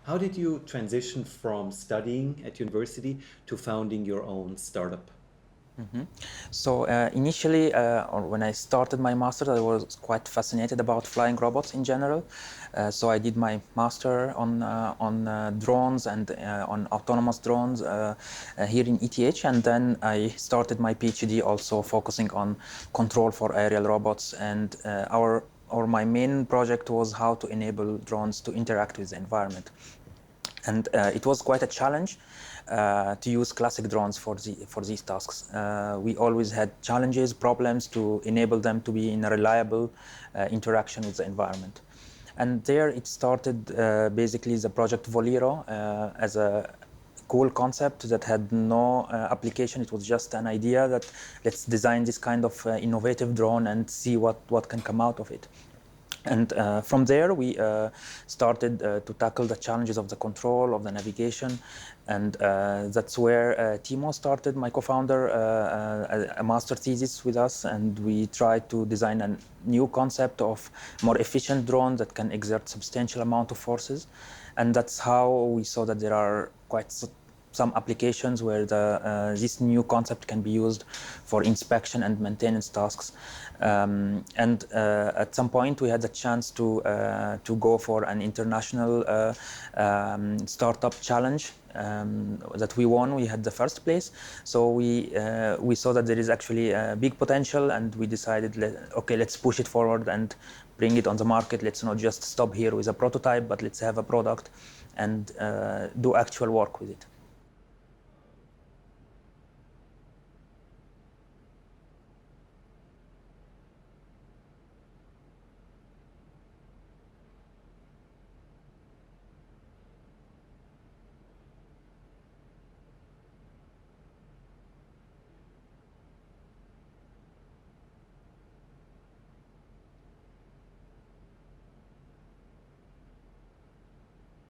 How did you transition from studying at university to founding your own startup? So initially, or when I started my master's, I was quite fascinated about flying robots in general. So I did my master on drones and on autonomous drones here in ETH, and then I started my PhD also focusing on control for aerial robots. And our my main project was how to enable drones to interact with the environment. And it was quite a challenge to use classic drones for these tasks. We always had challenges, problems to enable them to be in a reliable interaction with the environment. And there it started basically the project Voliro as a cool concept that had no application. It was just an idea that let's design this kind of innovative drone and see what can come out of it. And from there, we started to tackle the challenges of the control, of the navigation. And that's where Timo started, my co-founder, a master thesis with us. And we tried to design a new concept of more efficient drone that can exert substantial amount of forces. And that's how we saw that there are quite some applications where this new concept can be used for inspection and maintenance tasks. And at some point we had the chance to go for an international startup challenge that we won. We had the first place. So we saw that there is actually a big potential, and we decided, okay, let's push it forward and bring it on the market. Let's not just stop here with a prototype, but let's have a product and do actual work with it.